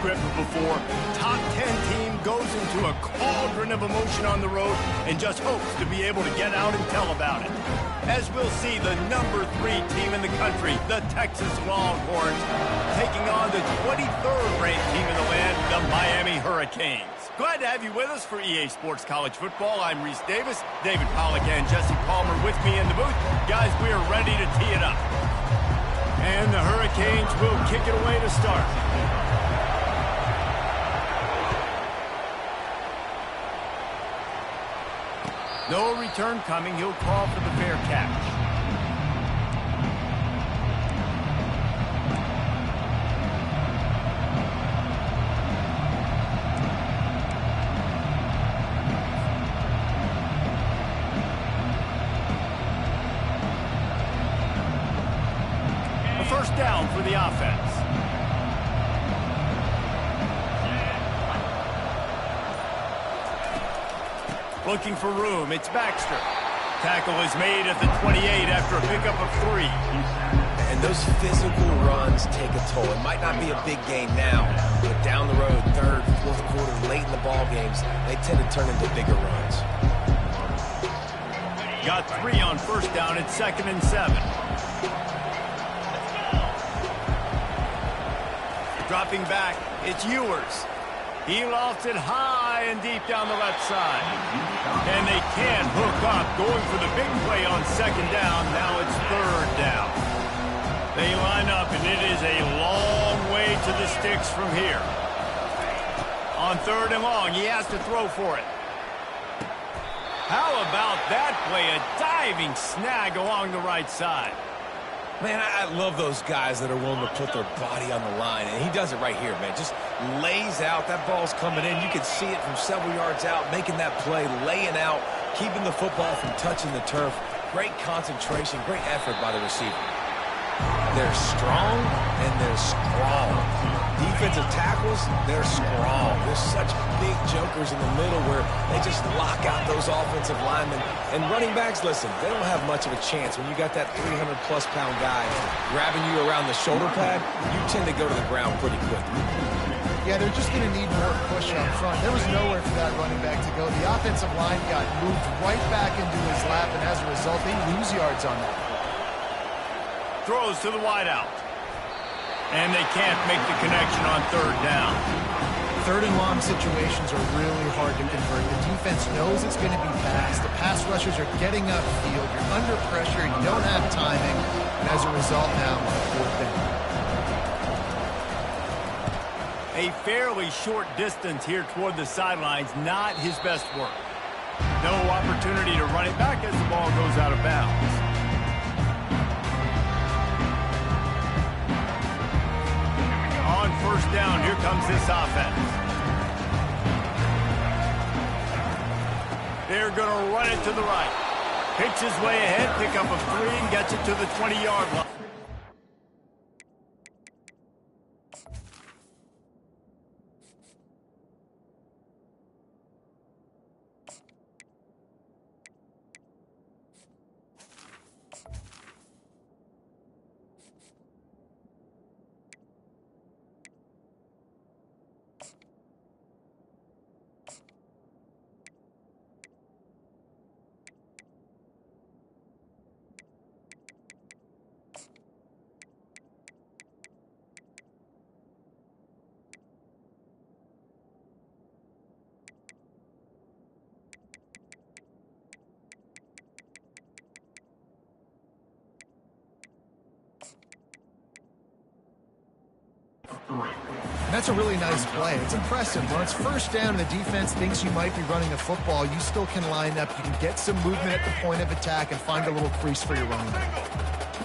script before. Top 10 team goes into a cauldron of emotion on the road and just hopes to be able to get out and tell about it. As we'll see, the number 3 team in the country, the Texas Longhorns, taking on the 23rd ranked team in the land, the Miami Hurricanes. Glad to have you with us for EA Sports College Football. I'm Reese Davis, David Pollack and Jesse Palmer with me in the booth. Guys, we are ready to tee it up. And the Hurricanes will kick it away to start. No return coming. He'll call for the fair catch. A first down for the offense. Looking for room, it's Baxter. Tackle is made at the 28 after a pickup of 3. And those physical runs take a toll. It might not be a big game now, but down the road, third, fourth quarter, late in the ball games, they tend to turn into bigger runs. Got 3 on first down at 2nd and 7. Dropping back, it's Ewers. He lofts it high and deep down the left side. And they can't hook up, going for the big play on 2nd down. Now it's 3rd down. They line up, and it is a long way to the sticks from here. On 3rd and long, he has to throw for it. How about that play? A diving snag along the right side. Man, I love those guys that are willing to put their body on the line, and he does it right here, man. Just lays out. That ball's coming in. You can see it from several yards out, making that play, laying out, keeping the football from touching the turf. Great concentration, great effort by the receiver. They're strong, and they're strong. Defensive tackles, they're strong. There's such big jokers in the middle where they just lock out those offensive linemen. And running backs, listen, they don't have much of a chance. When you got that 300-plus pound guy grabbing you around the shoulder pad, you tend to go to the ground pretty quickly. Yeah, they're just going to need more push up front. There was nowhere for that running back to go. The offensive line got moved right back into his lap, and as a result, they lose yards on that. Throws to the wideout. And they can't make the connection on 3rd down. 3rd and long situations are really hard to convert. The defense knows it's going to be fast. The pass rushers are getting upfield. You're under pressure. You don't have timing. And as a result now, 4th down. A fairly short distance here toward the sidelines. Not his best work. No opportunity to run it back as the ball goes out of bounds. On 1st down, here comes this offense. They're going to run it to the right. Picks his way ahead, pick up a 3, and gets it to the 20-yard line. That's a really nice play. It's impressive. When it's 1st down and the defense thinks you might be running a football, you still can line up. You can get some movement at the point of attack and find a little crease for your running back.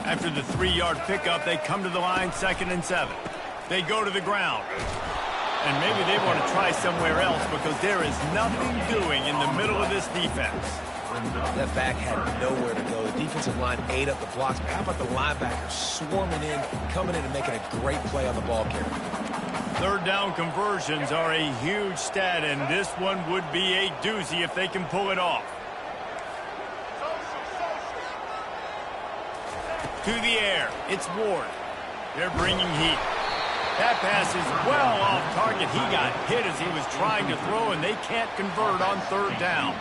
After the 3-yard pickup, they come to the line, 2nd and 7. They go to the ground. And maybe they want to try somewhere else because there is nothing doing in the middle of this defense. That back had nowhere to go. The defensive line ate up the blocks. But how about the linebackers swarming in, coming in and making a great play on the ball carrier? 3rd down conversions are a huge stat, and this one would be a doozy if they can pull it off. To the air, it's Ward. They're bringing heat. That pass is well off target. target. He got hit as he was trying to throw, and they can't convert on third down.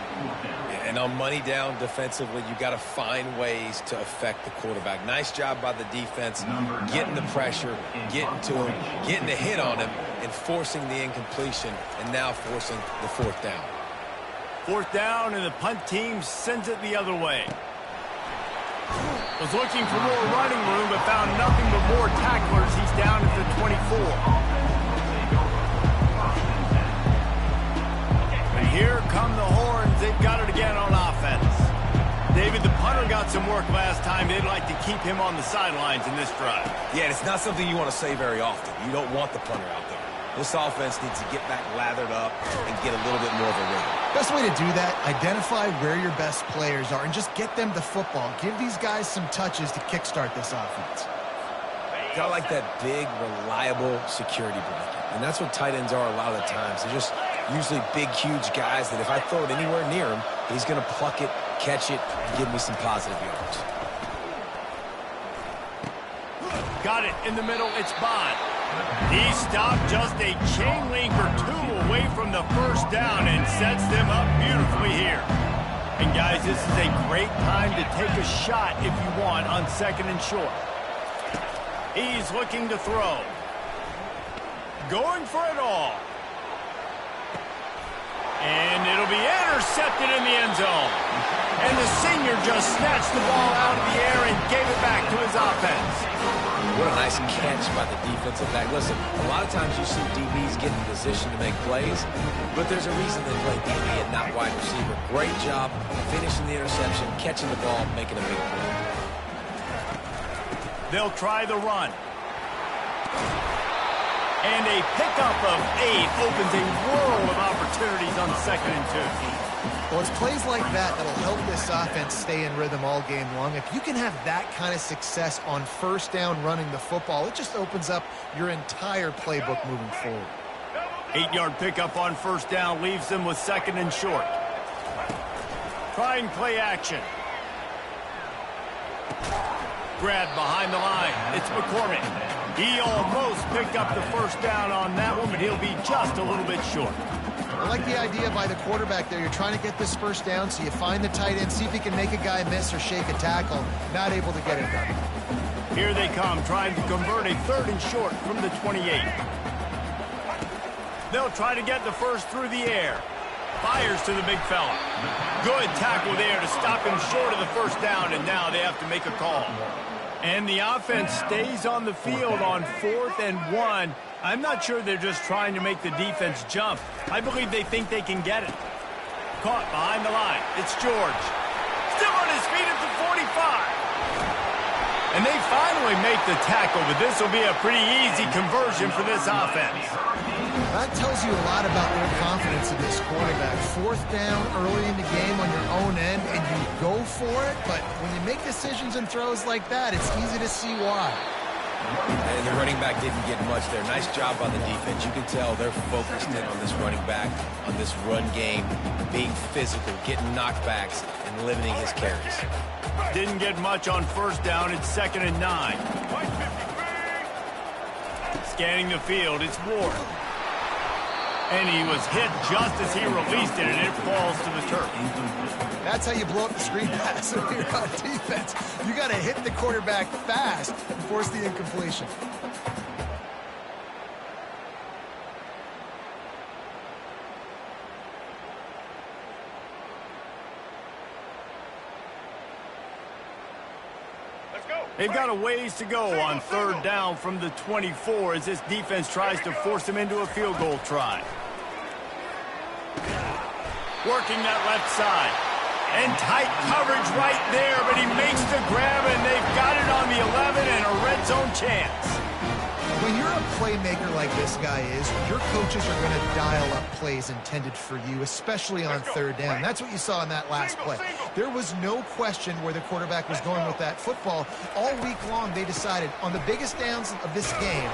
And on money down defensively, you got to find ways to affect the quarterback. Nice job by the defense, getting the pressure, getting to him, getting a hit on him, and forcing the incompletion, and now forcing the fourth down. Fourth down, and the punt team sends it the other way. Was looking for more running room, but found nothing but more tacklers. He's down at the 24. And here come the horns. They've got it again on offense. David, the punter got some work last time. They'd like to keep him on the sidelines in this drive. Yeah, it's not something you want to say very often. You don't want the punter out there. This offense needs to get back lathered up and get a little bit more of a rhythm. Best way to do that, identify where your best players are and just get them the football. Give these guys some touches to kickstart this offense. Got like that big, reliable security blanket. And that's what tight ends are a lot of the times. They're just usually big, huge guys that if I throw it anywhere near him, he's going to pluck it, catch it, and give me some positive yards. Got it in the middle. It's Bond. He stopped just a chain link or two away from the first down and sets them up beautifully here. And guys, this is a great time to take a shot if you want on second and short. He's looking to throw. Going for it all. And it'll be intercepted in the end zone. And the senior just snatched the ball out of the air and gave it back to his offense. What a nice catch by the defensive back. Listen, a lot of times you see DBs get in position to make plays, but there's a reason they play DB and not wide receiver. Great job finishing the interception, catching the ball, making a big play. They'll try the run. And a pickup of 8 opens a world of opportunities on second and 2. Well, it's plays like that that'll help this offense stay in rhythm all game long. If you can have that kind of success on first down running the football, it just opens up your entire playbook moving forward. 8-yard pickup on first down leaves them with second and short. Trying play action. Grab behind the line. It's McCormick. He almost picked up the first down on that one, but he'll be just a little bit short. I like the idea by the quarterback there. You're trying to get this first down, so you find the tight end, see if he can make a guy miss or shake a tackle. Not able to get it done. Here they come, trying to convert a third and short from the 28. They'll try to get the first through the air. Fires to the big fella. Good tackle there to stop him short of the first down, and now they have to make a call. And the offense stays on the field on 4th and 1. I'm not sure they're just trying to make the defense jump. I believe they think they can get it. Caught behind the line. It's George. Still on his feet at the 45. And they finally make the tackle, but this will be a pretty easy conversion for this offense. That tells you a lot about their confidence in this quarterback. 4th down early in the game on your own end, and you go for it, but when you make decisions and throws like that, it's easy to see why. And the running back didn't get much there. Nice job by the defense. You can tell they're focused in on this running back, on this run game, being physical, getting knockbacks, and limiting his carries. Didn't get much on first down. It's 2nd and 9. Scanning the field, it's Ward. And he was hit just as he released it, and it falls to the turf. That's how you blow up the screen pass when you're on defense. You got to hit the quarterback fast and force the incompletion. They've got a ways to go on 3rd down from the 24 as this defense tries to force them into a field goal try. Working that left side. And tight coverage right there, but he makes the grab, and they've got it on the 11 and a red zone chance. When you're a playmaker like this guy is, your coaches are going to dial up plays intended for you, especially on 3rd down. That's what you saw in that last play. There was no question where the quarterback was going with that football. All week long, they decided on the biggest downs of this game,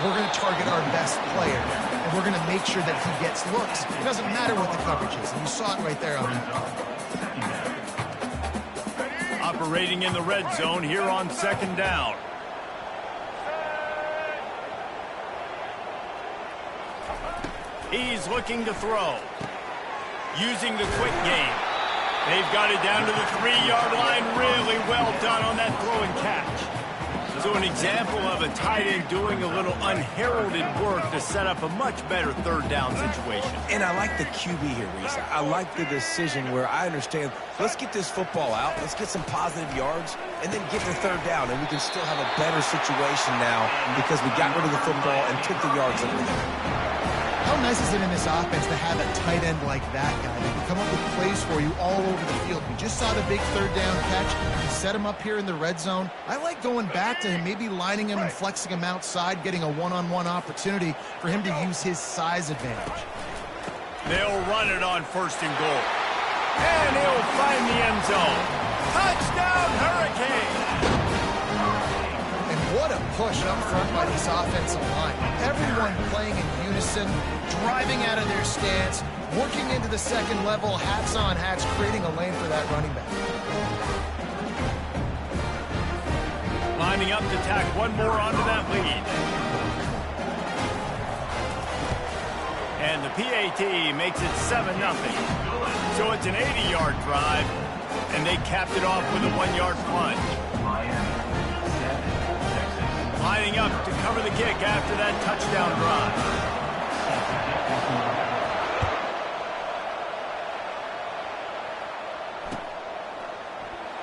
we're going to target our best player, and we're going to make sure that he gets looks. It doesn't matter what the coverage is, and you saw it right there on that play. Operating in the red zone here on 2nd down. He's looking to throw. Using the quick game. They've got it down to the 3-yard line. Really well done on that throw and catch. So an example of a tight end doing a little unheralded work to set up a much better third down situation. And I like the QB here, Reese. I like the decision where I understand, let's get this football out, let's get some positive yards, and then get the third down, and we can still have a better situation now because we got rid of the football and took the yards over there. How nice is it in this offense to have a tight end like that guy that can come up with plays for you all over the field? We just saw the big third down catch. He set him up here in the red zone. I like going back to him, maybe lining him and flexing him outside, getting a one-on-one opportunity for him to use his size advantage. They'll run it on 1st and goal. And he'll find the end zone. Touchdown, Hurricane! What a push up front by this offensive line. Everyone playing in unison, driving out of their stance, working into the second level, hats on hats, creating a lane for that running back. Lining up to tack one more onto that lead. And the PAT makes it 7-0. So it's an 80-yard drive, and they capped it off with a 1-yard plunge. Lining up to cover the kick after that touchdown drive.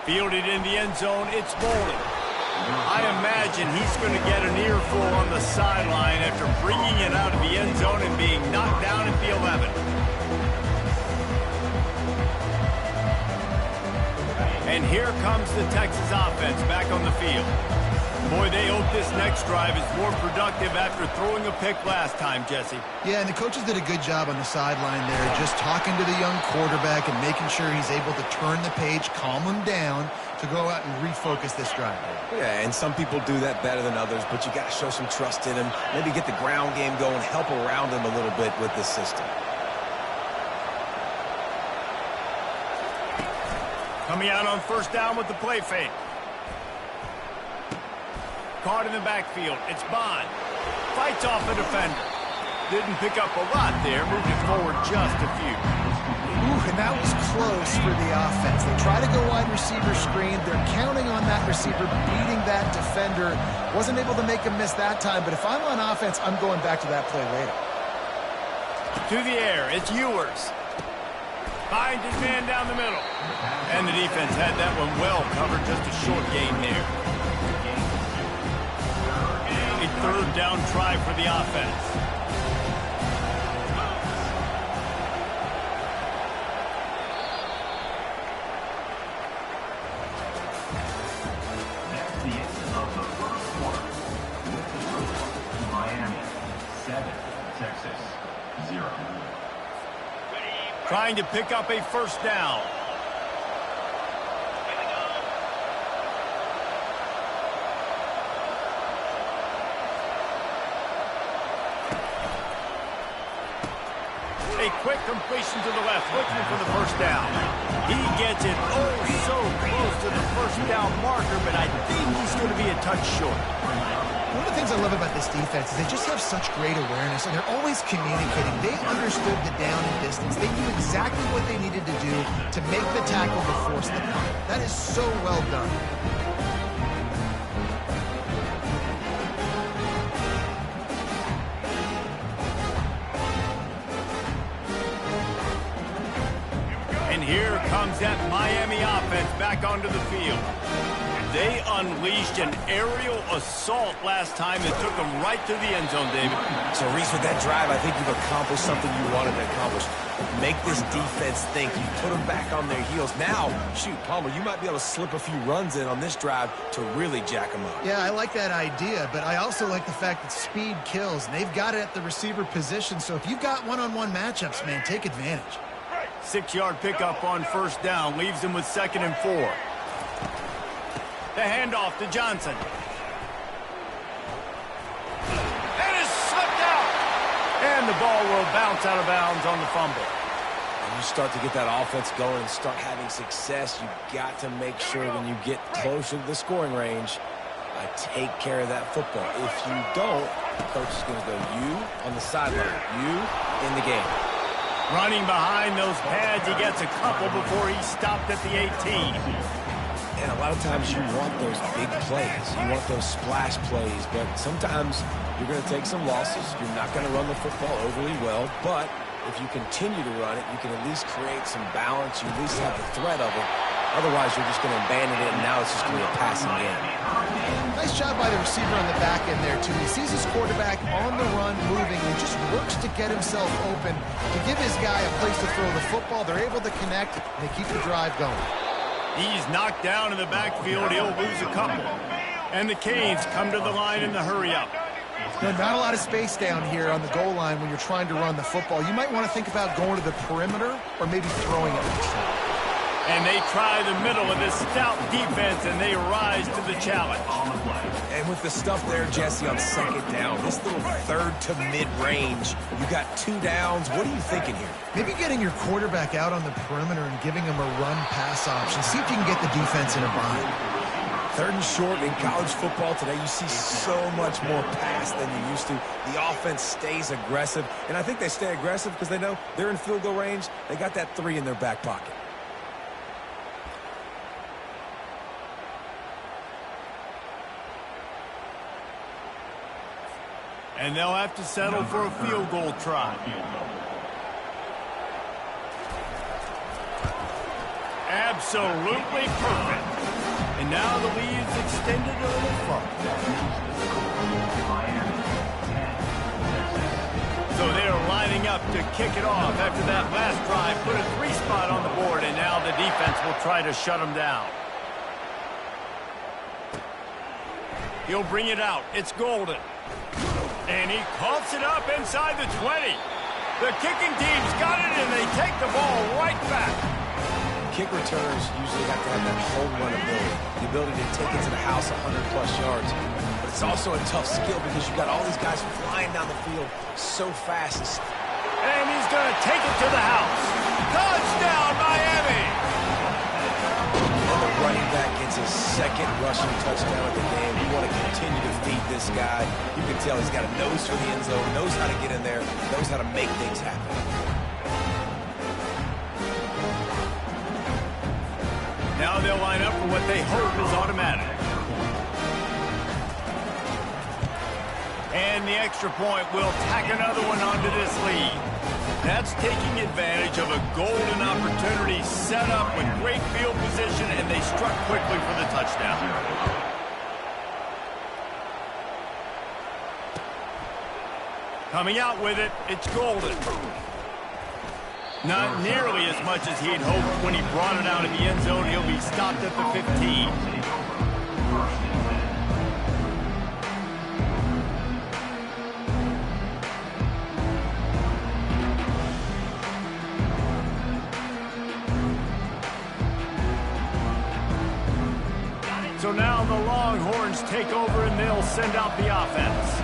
Fielded in the end zone, it's Bowling. I imagine he's going to get an earful on the sideline after bringing it out of the end zone and being knocked down at the 11. And here comes the Texas offense back on the field. Boy, they hope this next drive is more productive after throwing a pick last time, Jesse. Yeah, and the coaches did a good job on the sideline there, just talking to the young quarterback and making sure he's able to turn the page, calm him down to go out and refocus this drive. Yeah, and some people do that better than others, but you got to show some trust in him, maybe get the ground game going, help around him a little bit with this system. Coming out on 1st down with the play fake. Caught in the backfield. It's Bond. Fights off a defender. Didn't pick up a lot there. Moved it forward just a few. Ooh, and that was close for the offense. They try to go wide receiver screen. They're counting on that receiver beating that defender. Wasn't able to make him miss that time, but if I'm on offense, I'm going back to that play later. To the air. It's Ewers. Finds his man down the middle. And the defense had that one well covered. Just a short gain there. A 3rd down try for the offense. That's the end of the 1st quarter. With the score, Miami 7, Texas 0. Trying to pick up a 1st down. A quick completion to the left, looking for the 1st down. He gets it oh so close to the 1st down marker, but I think he's going to be a touch short. One of the things I love about this defense is they just have such great awareness, and they're always communicating. They understood the down and distance. They knew exactly what they needed to do to make the tackle to force the punt. That is so well done. Here comes that Miami offense back onto the field. They unleashed an aerial assault last time that took them right to the end zone, David. So, Reese, with that drive, I think you've accomplished something you wanted to accomplish. Make this defense think. You put them back on their heels. Now, shoot, Palmer, you might be able to slip a few runs in on this drive to really jack them up. Yeah, I like that idea, but I also like the fact that speed kills. And they've got it at the receiver position, so if you've got one-on-one matchups, man, take advantage. 6-yard pickup on 1st down. Leaves them with 2nd and 4. The handoff to Johnson. And it's slipped out. And the ball will bounce out of bounds on the fumble. When you start to get that offense going and start having success, you've got to make sure when you get closer to the scoring range, take care of that football. If you don't, The coach is going to go you on the sideline, you in the game. Running behind those pads, he gets a couple before he's stopped at the 18. And a lot of times you want those big plays. You want those splash plays, but sometimes you're going to take some losses. You're not going to run the football overly well, but if you continue to run it, you can at least create some balance. You at least have the threat of it. Otherwise, you're just going to abandon it, and now it's just going to be a passing game. Nice job by the receiver on the back end there, too. He sees his quarterback on the run moving and just works to get himself open to give his guy a place to throw the football. They're able to connect, and they keep the drive going. He's knocked down in the backfield. He'll lose a couple. And the Canes come to the line in the hurry-up. Not a lot of space down here on the goal line when you're trying to run the football. You might want to think about going to the perimeter or maybe throwing it next time. And they try the middle of this stout defense, and they rise to the challenge. And with the stuff there, Jesse, on second down, this little third to mid-range, you got 2 downs. What are you thinking here? Maybe getting your quarterback out on the perimeter and giving him a run-pass option. See if you can get the defense in a bind. 3rd and short in college football today, you see so much more pass than you used to. The offense stays aggressive, and I think they stay aggressive because they know they're in field goal range. They got that 3 in their back pocket. And they'll have to settle for a field goal try. Absolutely perfect. And now the lead's extended a little further. So they're lining up to kick it off after that last drive. Put a 3 spot on the board, and now the defense will try to shut them down. He'll bring it out. It's Golden. And he coughs it up inside the 20. The kicking team's got it, and they take the ball right back. Kick returners usually have to have that home run ability, the ability to take it to the house 100-plus yards. But it's also a tough skill because you've got all these guys flying down the field so fast. And he's going to take it to the house. Touchdown, Miami! And the running back gets his 2nd rushing touchdown of the game. You want to continue to feed this guy. You can tell he's got a nose for the end zone, knows how to get in there, knows how to make things happen. Now they'll line up for what they hope is automatic. And the extra point will tack another one onto this lead. That's taking advantage of a golden opportunity set up with great field position, and they struck quickly for the touchdown. Coming out with it, it's Golden. Not nearly as much as he'd hoped when he brought it out in the end zone. He'll be stopped at the 15. So now the Longhorns take over, and they'll send out the offense.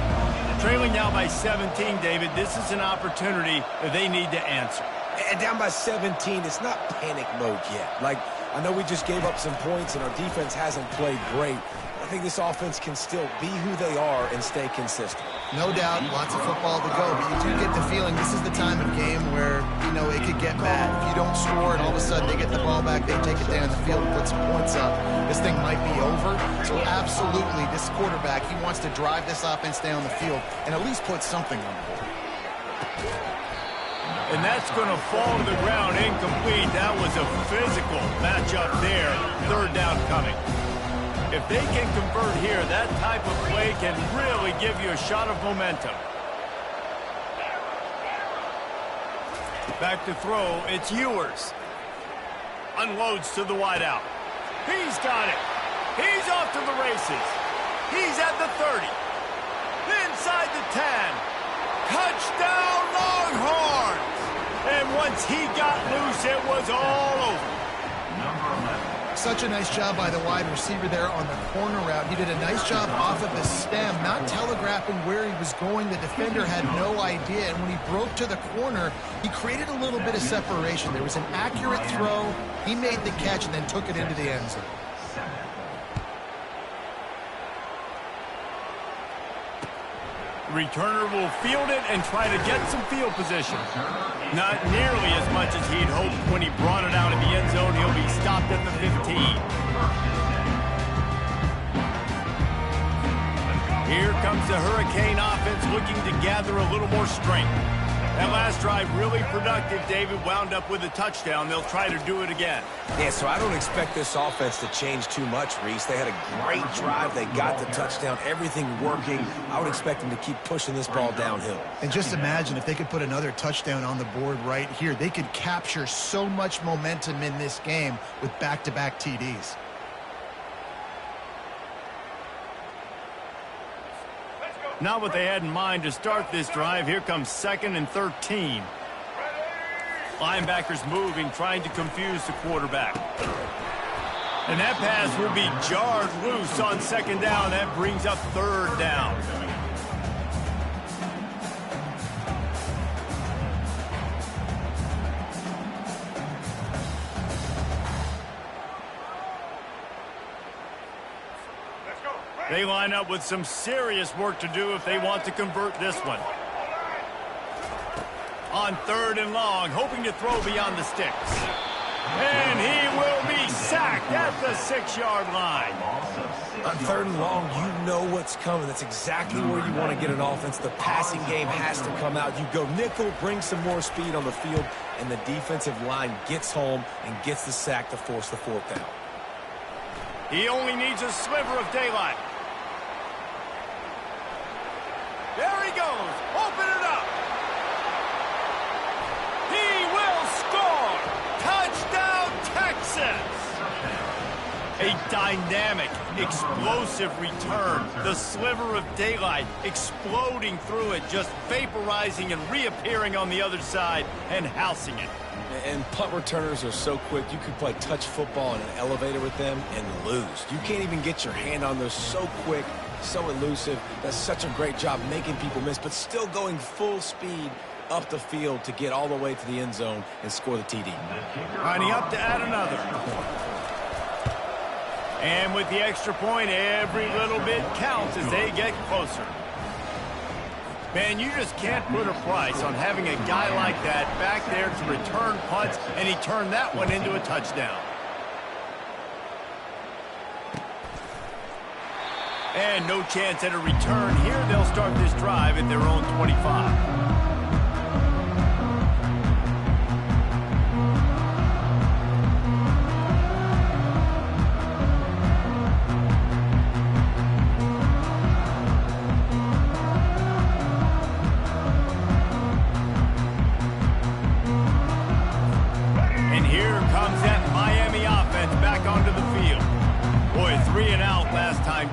Trailing now by 17, David, this is an opportunity that they need to answer. And down by 17, it's not panic mode yet. Like, I know we just gave up some points, and our defense hasn't played great. I think this offense can still be who they are and stay consistent. No doubt, lots of football to go, but you do get the feeling this is the time of game where, you know, it could get bad. If you don't score and all of a sudden they get the ball back, they take it down the field and put some points up, this thing might be over. So absolutely, this quarterback, he wants to drive this offense down the field and at least put something on the board. And that's going to fall to the ground incomplete. That was a physical matchup there. 3rd down coming. If they can convert here, that type of play can really give you a shot of momentum. Back to throw, it's Ewers. Unloads to the wideout. He's got it. He's off to the races. He's at the 30. Inside the 10. Touchdown, Longhorns! And once he got loose, it was all over. Such a nice job by the wide receiver there on the corner route. He did a nice job off of the stem, not telegraphing where he was going. The defender had no idea, and when he broke to the corner, he created a little bit of separation. There was an accurate throw. He made the catch and then took it into the end zone. The returner will field it and try to get some field position. Not nearly as much as he'd hoped when he brought it out of the end zone. He'll be stopped at the 15. Here comes the Hurricane offense looking to gather a little more strength. That last drive really productive. David wound up with a touchdown. They'll try to do it again. Yeah, so I don't expect this offense to change too much, Reese. They had a great drive. They got the touchdown. Everything working. I would expect them to keep pushing this ball downhill. And just imagine if they could put another touchdown on the board right here. They could capture so much momentum in this game with back-to-back TDs. Not what they had in mind to start this drive. Here comes 2nd and 13. Linebackers moving, trying to confuse the quarterback. And that pass will be jarred loose on 2nd down. That brings up 3rd down. They line up with some serious work to do if they want to convert this one. On 3rd and long, hoping to throw beyond the sticks. And he will be sacked at the 6-yard line. On 3rd and long, you know what's coming. That's exactly where you want to get an offense. The passing game has to come out. You go nickel, bring some more speed on the field, and the defensive line gets home and gets the sack to force the 4th down. He only needs a sliver of daylight. There he goes. Open it up. He will score. Touchdown, Texas. A dynamic, explosive return. The sliver of daylight exploding through it, just vaporizing and reappearing on the other side and housing it. And punt returners are so quick, you could play touch football in an elevator with them and lose. You can't even get your hand on those. So quick, so elusive. Does such a great job making people miss, but still going full speed up the field to get all the way to the end zone and score the TD. Lining up to add another. And with the extra point, every little bit counts as they get closer. Man, you just can't put a price on having a guy like that back there to return punts, and he turned that one into a touchdown. And no chance at a return here. They'll start this drive at their own 25.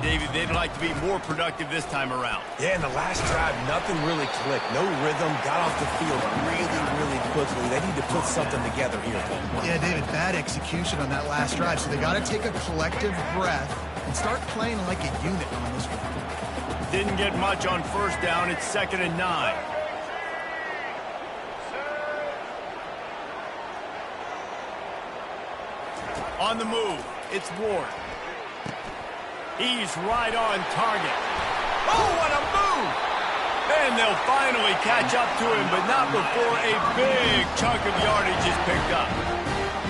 David, they'd like to be more productive this time around. Yeah, in the last drive, nothing really clicked. No rhythm, got off the field really quickly. They need to put something together here. Yeah, David, bad execution on that last drive. So they got to take a collective breath and start playing like a unit on this one. Didn't get much on 1st down. It's 2nd and 9. On the move, it's Ward. He's right on target. Oh, what a move! And they'll finally catch up to him, but not before a big chunk of yardage is picked up.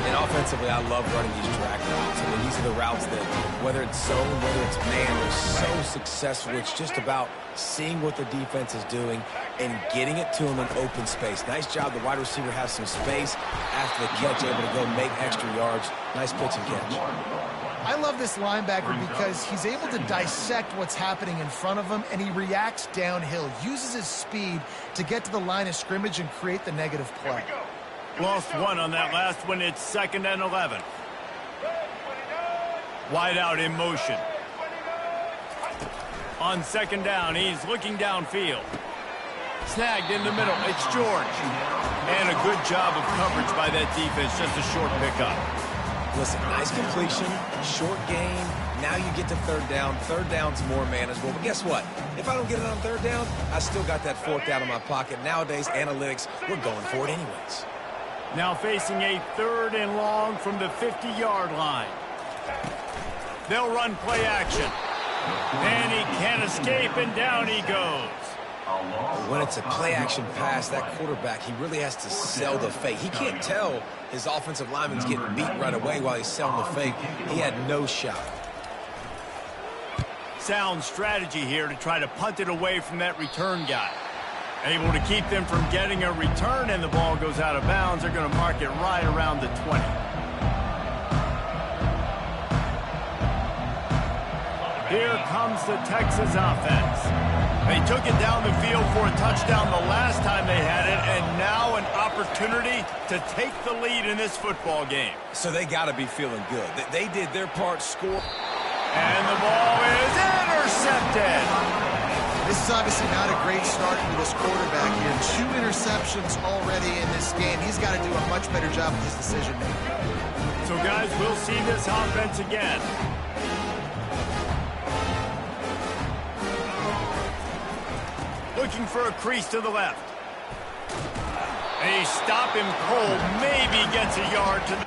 And offensively, I love running these track routes. I mean, these are the routes that, whether it's zone, whether it's man, are so successful. It's just about seeing what the defense is doing and getting it to him in open space. Nice job. The wide receiver has some space after the catch, able to go make extra yards. Nice pitch and catch. I love this linebacker because he's able to dissect what's happening in front of him, and he reacts downhill, uses his speed to get to the line of scrimmage and create the negative play. Lost one on that last one. It's 2nd and 11. Wide out in motion. On 2nd down, he's looking downfield. Snagged in the middle. It's George. And a good job of coverage by that defense. Just a short pickup. Listen, nice completion, short game. Now you get to 3rd down. 3rd down's more manageable. But guess what? If I don't get it on 3rd down, I still got that 4th down in my pocket. Nowadays, analytics, we're going for it anyways. Now facing a 3rd and long from the 50-yard line. They'll run play action. And he can't escape, and down he goes. When it's a play-action pass, that quarterback, he really has to sell the fake. He can't tell his offensive lineman's getting beat right away while he's selling the fake. He had no shot. Sound strategy here to try to punt it away from that return guy. Able to keep them from getting a return, and the ball goes out of bounds. They're going to mark it right around the 20. Here comes the Texas offense. They took it down the field for a touchdown the last time they had it, and now an opportunity to take the lead in this football game. So they got to be feeling good. They did their part, score. And the ball is intercepted. This is obviously not a great start for this quarterback here. 2 interceptions already in this game. He's got to do a much better job with his decision making. So, guys, we'll see this offense again. Looking for a crease to the left. They stop him cold. Maybe gets a yard to the...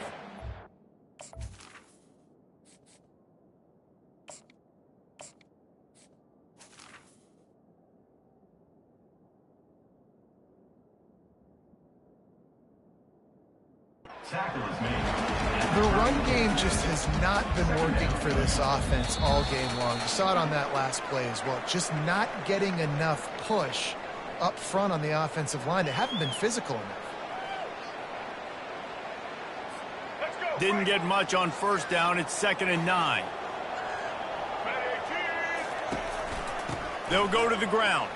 The run game just has not been working for this offense all game long. You saw it on that last play as well. Just not getting enough push up front on the offensive line. They haven't been physical enough. Didn't get much on first down. It's 2nd and 9. They'll go to the ground.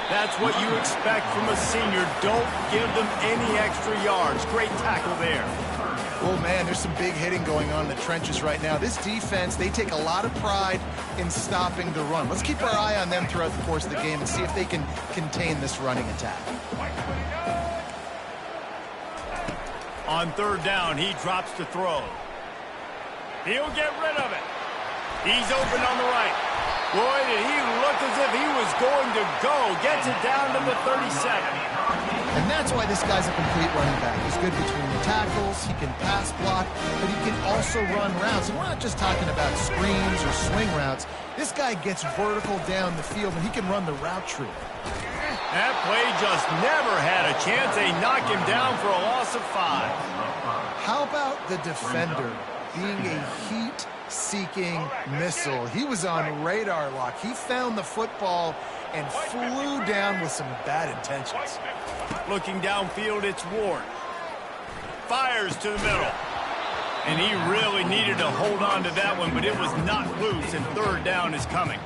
That's what you expect from a senior. Don't give them any extra yards. Great tackle there. Oh, man, there's some big hitting going on in the trenches right now. This defense, they take a lot of pride in stopping the run. Let's keep our eye on them throughout the course of the game and see if they can contain this running attack. On 3rd down, he drops to throw. He'll get rid of it. He's open on the right. Boy, did he look as if he was going to go. Gets it down to the 37. And that's why this guy's a complete running back. He's good between the tackles, he can pass block, but he can also run routes. And we're not just talking about screens or swing routes. This guy gets vertical down the field, and he can run the route tree. That play just never had a chance. They knock him down for a loss of 5. How about the defender being a heat-seeking missile? He was on radar lock. He found the football and flew down with some bad intentions. Looking downfield, it's Ward. Fires to the middle. And he really needed to hold on to that one, but it was not loose, and 3rd down is coming.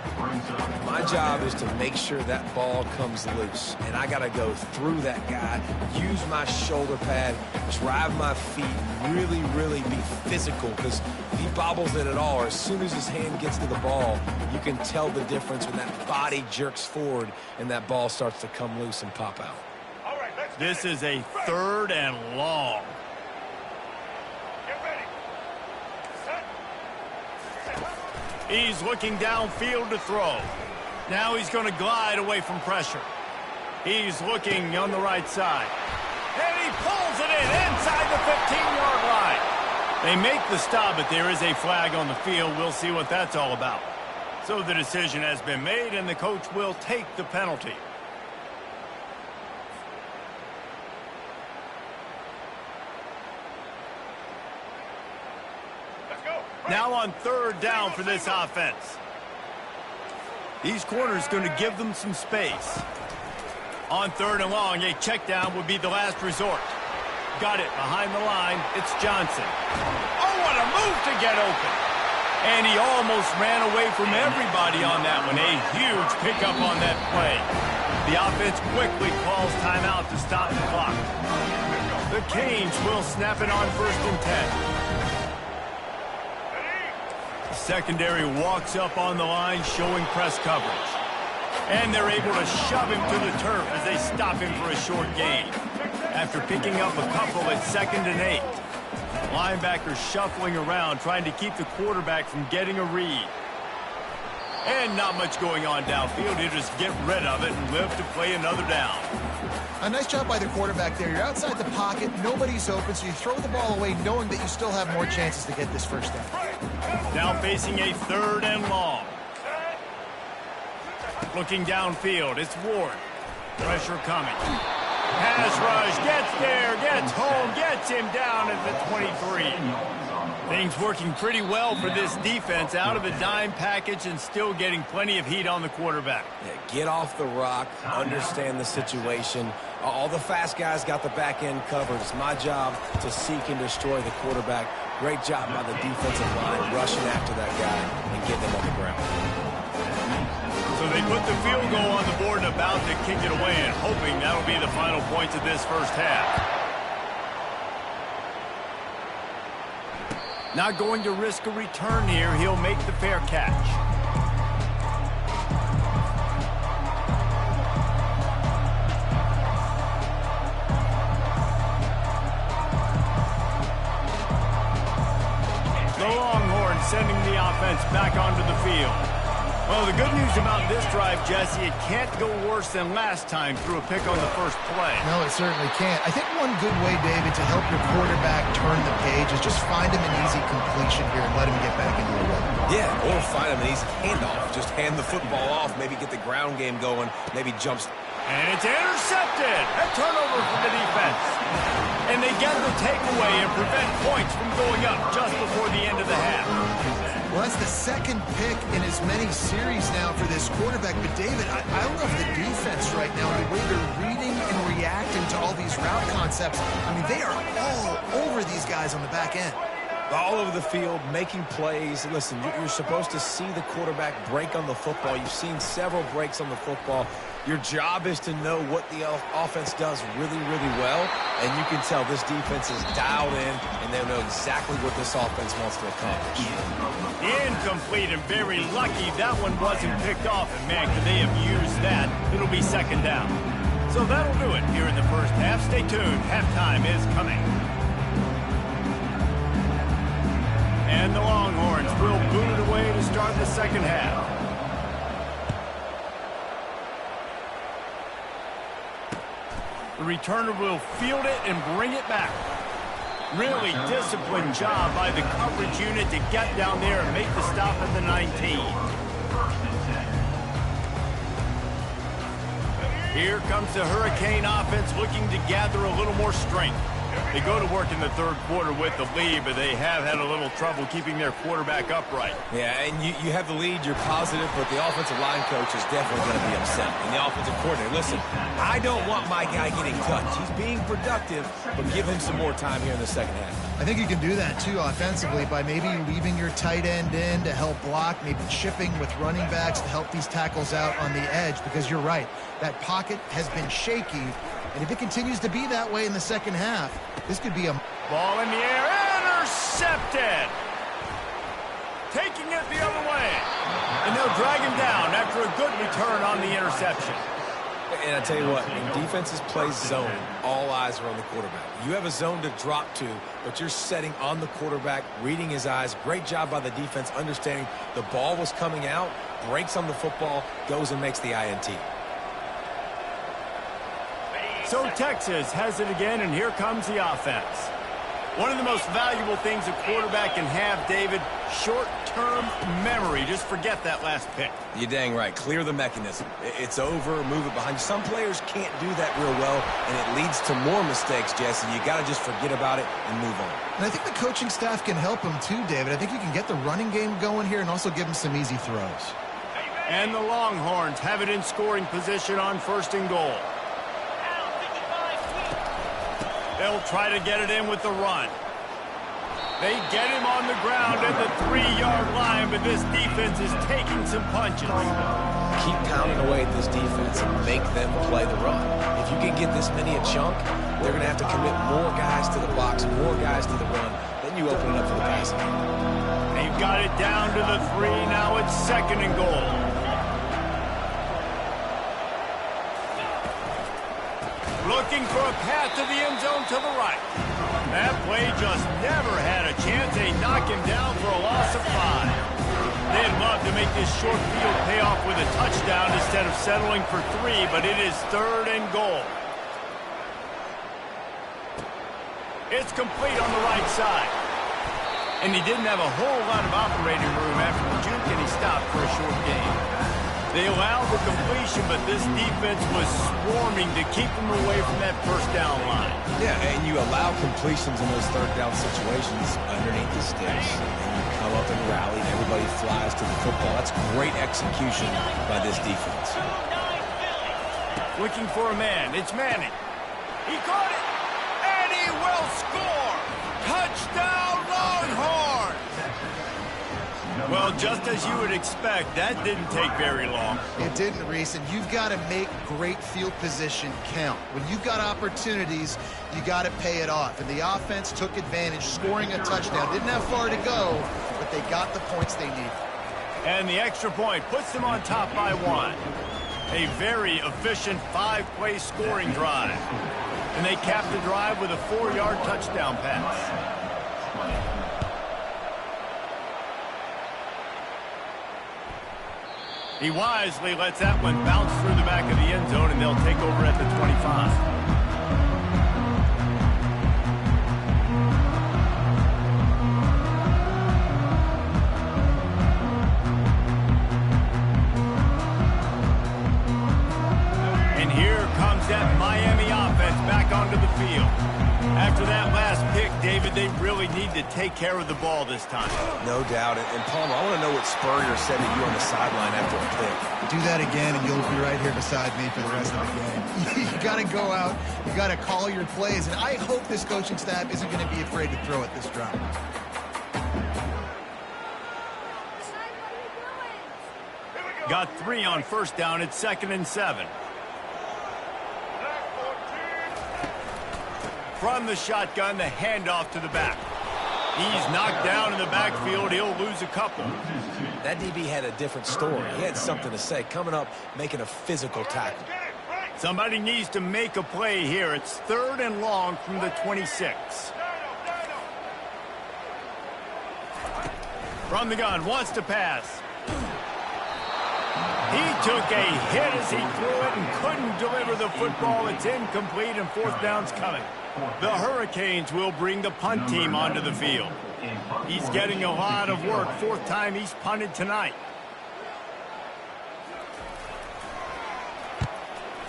My job is to make sure that ball comes loose, and I got to go through that guy, use my shoulder pad, drive my feet, really be physical, because if he bobbles it at all, or as soon as his hand gets to the ball, you can tell the difference when that body jerks forward and that ball starts to come loose and pop out. This is a 3rd and long. He's looking downfield to throw. Now he's going to glide away from pressure. He's looking on the right side. And he pulls it in inside the 15-yard line. They make the stop, but there is a flag on the field. We'll see what that's all about. So the decision has been made, and the coach will take the penalty. Now on 3rd down for this offense. These corners going to give them some space. On 3rd and long, a check down would be the last resort. Got it behind the line. It's Johnson. Oh, what a move to get open. And he almost ran away from everybody on that one. A huge pickup on that play. The offense quickly calls timeout to stop the clock. The Canes will snap it on 1st and 10. Secondary walks up on the line, showing press coverage. And they're able to shove him to the turf as they stop him for a short gain. After picking up a couple at 2nd and 8. Linebackers shuffling around, trying to keep the quarterback from getting a read. And not much going on downfield. He'll just get rid of it and live to play another down. A nice job by the quarterback there. You're outside the pocket, nobody's open, so you throw the ball away knowing that you still have more chances to get this 1st down. Now facing a 3rd and long. looking downfield. It's Ward. Pressure coming. Pass rush, gets there, gets home, gets him down at the 23. Things working pretty well for this defense, out of the dime package and still getting plenty of heat on the quarterback. Yeah, get off the rock, understand the situation. All the fast guys got the back end covered. It's my job to seek and destroy the quarterback. Great job by the defensive line, rushing after that guy and getting him on the ground. So they put the field goal on the board and about to kick it away, and hoping that'll be the final points of this first half. Not going to risk a return here. He'll make the fair catch. The Longhorns sending the offense back onto the field. Well, the good news about this drive, Jesse, it can't go worse than last time through a pick on the first play. No, it certainly can't. I think one good way, David, to help your quarterback turn the page is just find him an easy completion here and let him get back into the rhythm. Yeah, or find him an easy handoff. Just hand the football off, maybe get the ground game going, maybe jumps. And it's intercepted. A turnover for the defense. And they get the takeaway and prevent points from going up just before the end of the half. Well, that's the second pick in as many series now for this quarterback. But, David, I love the defense right now, the way they're reading and reacting to all these route concepts. I mean, they are all over these guys on the back end. All over the field, making plays. Listen, you're supposed to see the quarterback break on the football. You've seen several breaks on the football. Your job is to know what the offense does really, really well. And you can tell this defense is dialed in, and they know exactly what this offense wants to accomplish. Incomplete, and very lucky that one wasn't picked off. And, man, could they have used that? It'll be second down. So that'll do it here in the first half. Stay tuned. Halftime is coming. And the Longhorns will boot it away to start the second half. The returner will field it and bring it back. Really disciplined job by the coverage unit to get down there and make the stop at the 19. Here comes the Hurricane offense looking to gather a little more strength. They go to work in the third quarter with the lead, but they have had a little trouble keeping their quarterback upright. Yeah, and you have the lead, you're positive, but the offensive line coach is definitely going to be upset. And the offensive coordinator, listen, I don't want my guy getting touched. He's being productive, but give him some more time here in the second half. I think you can do that, too, offensively, by maybe leaving your tight end in to help block, maybe chipping with running backs to help these tackles out on the edge, because you're right. That pocket has been shaky, and if it continues to be that way in the second half, this could be a ball in the air, intercepted. Taking it the other way. And they'll drag him down after a good return on the interception. And I tell you what, when defenses play zone, all eyes are on the quarterback. You have a zone to drop to, but you're setting on the quarterback, reading his eyes. Great job by the defense, understanding the ball was coming out, breaks on the football, goes and makes the INT. So Texas has it again, and here comes the offense. One of the most valuable things a quarterback can have, David, short-term memory. Just forget that last pick. You're dang right. Clear the mechanism. It's over, move it behind you. Some players can't do that real well, and it leads to more mistakes, Jesse. You got to just forget about it and move on. And I think the coaching staff can help him too, David. I think you can get the running game going here and also give him some easy throws. And the Longhorns have it in scoring position on first and goal. They'll try to get it in with the run. They get him on the ground at the 3-yard line, but this defense is taking some punches. Keep pounding away at this defense and make them play the run. If you can get this many a chunk, they're going to have to commit more guys to the box, more guys to the run. Then you open it up for the passing. They've got it down to the 3. Now it's second and goal. Looking for a path to the end zone to the right. That play just never had a chance. They knock him down for a loss of 5. They'd love to make this short field pay off with a touchdown instead of settling for 3, but it is third and goal. It's complete on the right side. And he didn't have a whole lot of operating room after the juke, and he stopped for a short gain. They allowed the completion, but this defense was swarming to keep them away from that first down line. Yeah, and you allow completions in those third down situations underneath the sticks. And you come up and rally, and everybody flies to the football. That's great execution by this defense. Looking for a man. It's Manning. He caught it, and he will score. Touchdown, Longhorn! Well, just as you would expect, that didn't take very long. It didn't, Reese, and you've got to make great field position count. When you've got opportunities, you got to pay it off. And the offense took advantage, scoring a touchdown. Didn't have far to go, but they got the points they needed. And the extra point puts them on top by 1. A very efficient 5-play scoring drive. And they capped the drive with a 4-yard touchdown pass. He wisely lets that one bounce through the back of the end zone, and they'll take over at the 25. And here comes that Miami offense back onto the field. After that last pick, David, they really need to take care of the ball this time. No doubt. And Palmer, I want to know what Spurrier said to you on the sideline after a pick. Do that again, and you'll be right here beside me for the rest of the game. You got to go out. You got to call your plays, and I hope this coaching staff isn't going to be afraid to throw at this drive. Got 3 on first down. It's 2nd and 7. From the shotgun, the handoff to the back. He's knocked down in the backfield. He'll lose a couple. That DB had a different story. He had something to say. Coming up, making a physical tackle. Somebody needs to make a play here. It's 3rd and long from the 26. From the gun, wants to pass. He took a hit as he threw it and couldn't deliver the football. It's incomplete, and 4th down's coming. The Hurricanes will bring the punt team onto the field. He's getting a lot of work. 4th time he's punted tonight.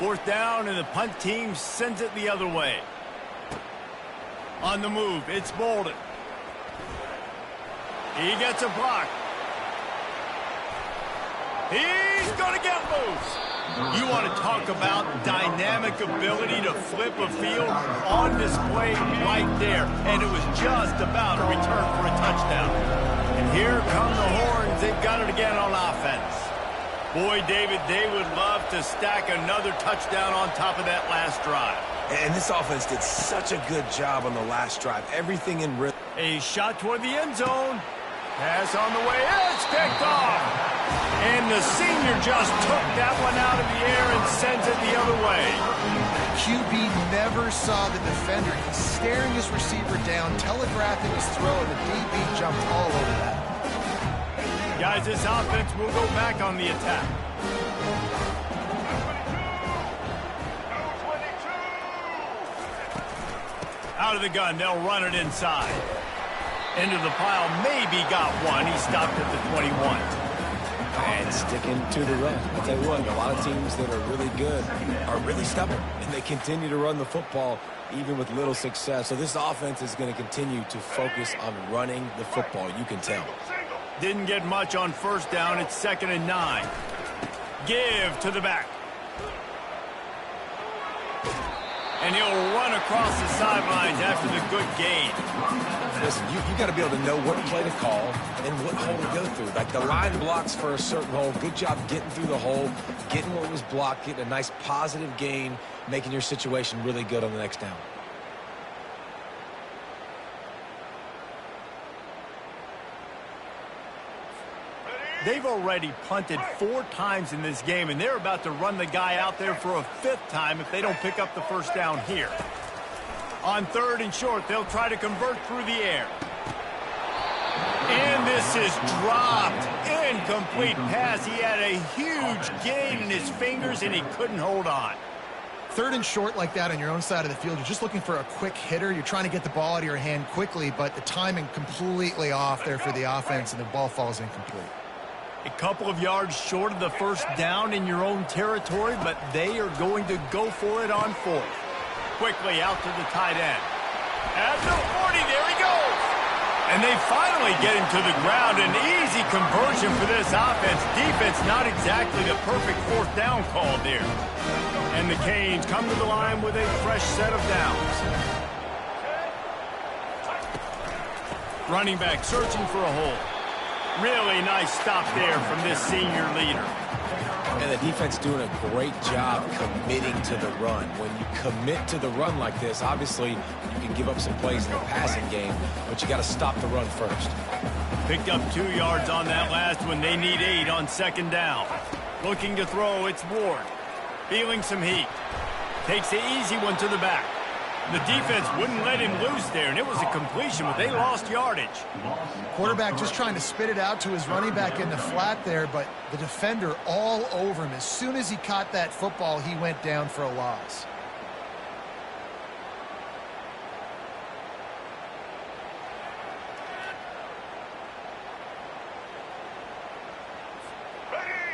4th down, and the punt team sends it the other way. On the move, it's Bolden. He gets a block. He's going to get loose. You want to talk about dynamic ability to flip a field on display right there. And it was just about a return for a touchdown. And here come the Horns. They've got it again on offense. Boy, David, they would love to stack another touchdown on top of that last drive. And this offense did such a good job on the last drive. Everything in rhythm. A shot toward the end zone. Pass on the way. It's picked off. And the senior just took that one out of the air and sends it the other way. QB never saw the defender. He's staring his receiver down, telegraphing his throw, and the DB jumped all over that. Guys, this offense will go back on the attack. Out of the gun, they'll run it inside. Into the pile, maybe got one. He stopped at the 21. And sticking to the run. I'll tell you what, a lot of teams that are really good are really stubborn, and they continue to run the football even with little success. So this offense is going to continue to focus on running the football. You can tell. Didn't get much on first down. It's 2nd and 9. Give to the back. And he'll run across the sidelines after the good gain. Listen, you got to be able to know what play to call and what hole to go through. Like the line blocks for a certain hole. Good job getting through the hole, getting what was blocked, getting a nice positive gain, making your situation really good on the next down. They've already punted 4 times in this game, and they're about to run the guy out there for a 5th time if they don't pick up the first down here. On 3rd and short, they'll try to convert through the air. And this is dropped. Incomplete pass. He had a huge gain in his fingers, and he couldn't hold on. 3rd and short like that on your own side of the field, you're just looking for a quick hitter. You're trying to get the ball out of your hand quickly, but the timing completely off there for the offense, and the ball falls incomplete. A couple of yards short of the first down in your own territory, but they are going to go for it on fourth. Quickly out to the tight end. At the 40, there he goes. And they finally get him to the ground. An easy conversion for this offense. Defense not exactly the perfect fourth down call there. And the Canes come to the line with a fresh set of downs. Running back searching for a hole. Really nice stop there from this senior leader. And the defense doing a great job committing to the run. When you commit to the run like this, obviously you can give up some plays in the passing game, but you got to stop the run first. Picked up 2 yards on that last one. They need 8 on second down. Looking to throw, it's Ward. Feeling some heat. Takes the easy one to the back. The defense wouldn't let him loose there, and it was a completion, but they lost yardage. Quarterback just trying to spit it out to his running back in the flat there, but the defender all over him. As soon as he caught that football, he went down for a loss.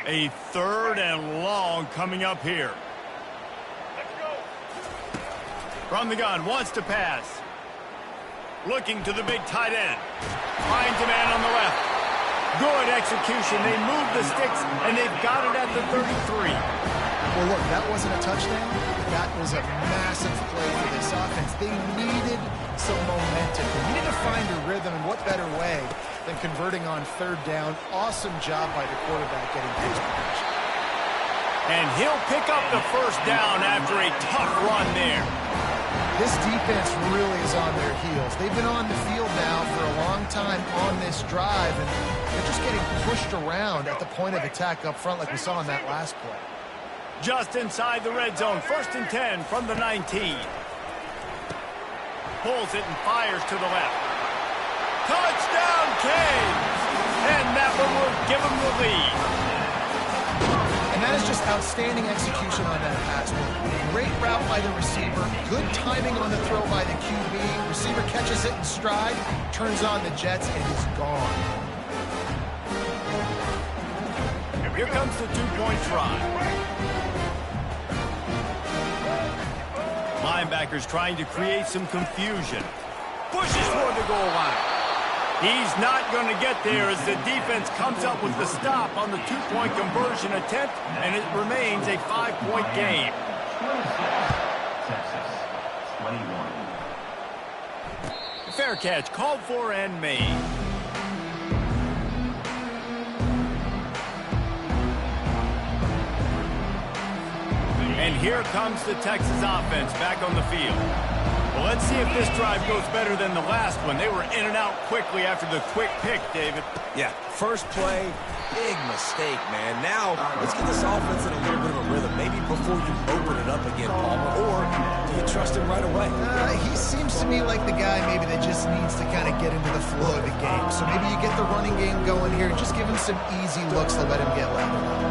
A 3rd and long coming up here. From the gun, wants to pass. Looking to the big tight end. Finds a man on the left. Good execution. They move the sticks, and they've got it at the 33. Well, look, that wasn't a touchdown. That was a massive play for this offense. They needed some momentum. They needed to find a rhythm, and what better way than converting on 3rd down. Awesome job by the quarterback getting his position. And he'll pick up the first down after a tough run there. This defense really is on their heels. They've been on the field now for a long time on this drive, and they're just getting pushed around at the point of attack up front like we saw in that last play. Just inside the red zone, 1st and 10 from the 19. Pulls it and fires to the left. Touchdown, Canes! And that one will give them the lead. And that is just outstanding execution on that pass. Great route by the receiver, good timing on the throw by the QB. Receiver catches it in stride, turns on the jets, and is gone. Here comes the 2-point try. Linebackers trying to create some confusion. Pushes toward the goal line. He's not going to get there as the defense comes up with the stop on the 2-point conversion attempt, and it remains a 5-point game. Texas, 21. Fair catch called for and made. And here comes the Texas offense back on the field. Well, let's see if this drive goes better than the last one. They were in and out quickly after the quick pick, David. Yeah, first play, big mistake, man. Now, let's get this offense in a little bit of a rhythm. Maybe before you open it up again, Palmer, or do you trust him right away? He seems to me like the guy maybe that just needs to kind of get into the flow of the game. So maybe you get the running game going here and just give him some easy looks to let him get leveled up.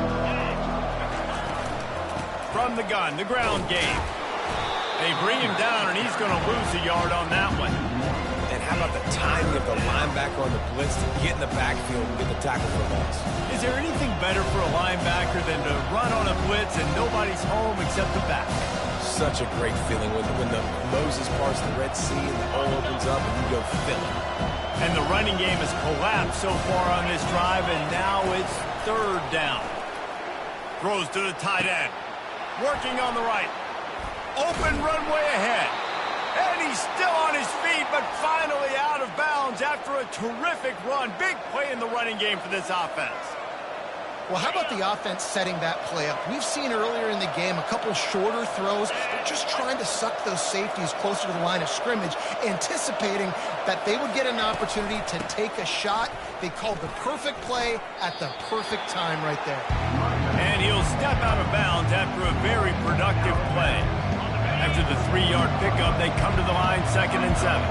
From the gun, the ground game. They bring him down, and he's going to lose a yard on that one. And how about the timing of the linebacker on the blitz to get in the backfield and get the tackle for a loss? Is there anything better for a linebacker than to run on a blitz and nobody's home except the back? Such a great feeling when the Moses parts the Red Sea and the hole opens up and you go fill it. And the running game has collapsed so far on this drive, and now it's 3rd down. Throws to the tight end. Working on the right. Open runway ahead. And he's still on his feet, but finally out of bounds after a terrific run. Big play in the running game for this offense. Well, how about the offense setting that play up? We've seen earlier in the game a couple shorter throws. They're just trying to suck those safeties closer to the line of scrimmage, anticipating that they would get an opportunity to take a shot. They called the perfect play at the perfect time right there. And he'll step out of bounds after a very productive play. After the 3-yard pickup, they come to the line 2nd and 7.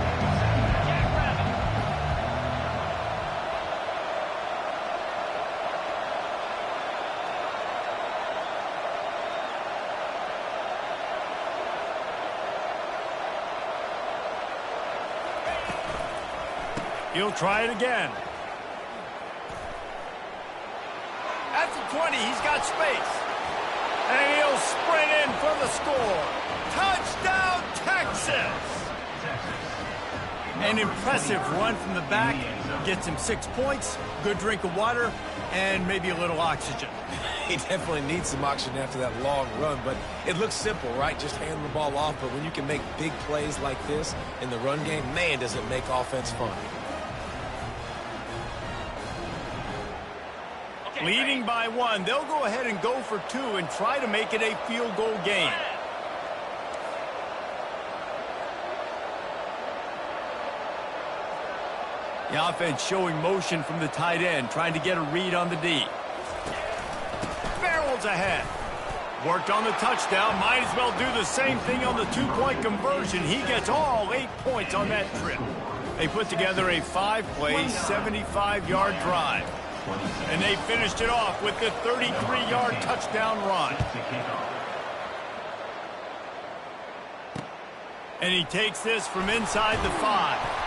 He'll try it again. 20. He's got space. And he'll sprint in for the score. Touchdown, Texas! An impressive run from the back. Gets him 6 points, good drink of water, and maybe a little oxygen. He definitely needs some oxygen after that long run, but it looks simple, right? Just hand the ball off, but when you can make big plays like this in the run game, man, does it make offense fun. Leading by 1, they'll go ahead and go for 2 and try to make it a field goal game. The offense showing motion from the tight end, trying to get a read on the D. Barrels ahead. Worked on the touchdown. Might as well do the same thing on the 2-point conversion. He gets all 8 points on that trip. They put together a 5-play, 75-yard drive. And they finished it off with the 33-yard touchdown run. And he takes this from inside the 5.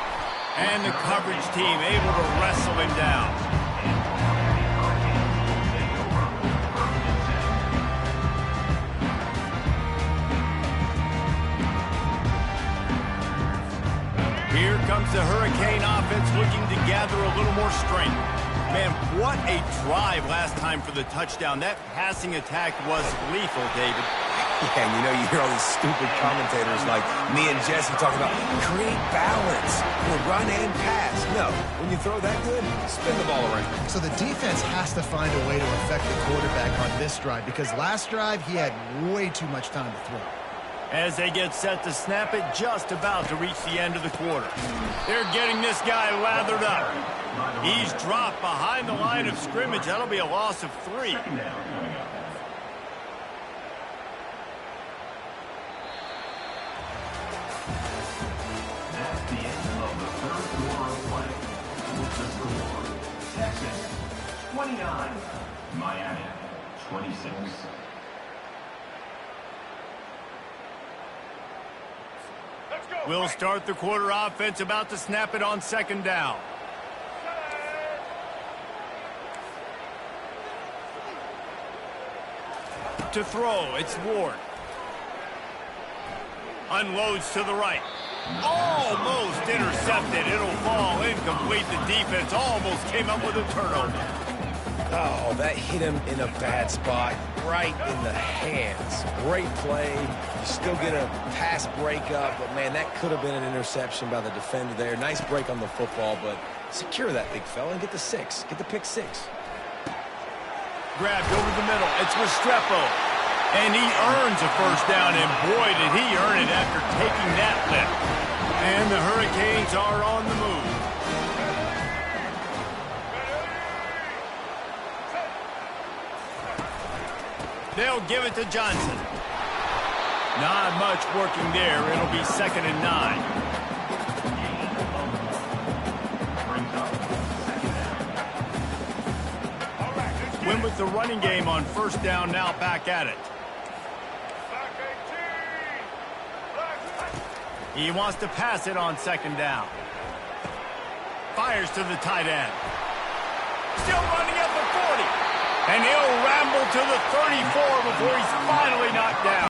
And the coverage team able to wrestle him down. Here comes the Hurricane offense looking to gather a little more strength. Man, what a drive last time for the touchdown. That passing attack was lethal, David. Yeah, you know, you hear all these stupid commentators like me and Jesse talk about create balance, run and pass. No, when you throw that good, spin the ball around. So the defense has to find a way to affect the quarterback on this drive because last drive he had way too much time to throw. As they get set to snap it, just about to reach the end of the quarter. They're getting this guy lathered up. He's dropped behind the line of scrimmage. That'll be a loss of 3. That's the end of the third quarter of play. With the score, Texas 29, Miami 26. We'll start the quarter offense, about to snap it on 2nd down. To throw, it's Ward. Unloads to the right. Almost intercepted. It'll fall incomplete. The defense almost came up with a turnover. Oh, that hit him in a bad spot, right in the hands. Great play. You still get a pass breakup, but, man, that could have been an interception by the defender there. Nice break on the football, but secure that big fella and get the 6. Get the pick 6. Grabbed over the middle. It's Restrepo. And he earns a first down, and boy, did he earn it after taking that lift. And the Hurricanes are on the move. They'll give it to Johnson. Not much working there. It'll be 2nd and 9. Win with the running game on 1st down, now back at it. He wants to pass it on 2nd down. Fires to the tight end. Still running at the 40. And he'll ramble to the 34 before he's finally knocked down.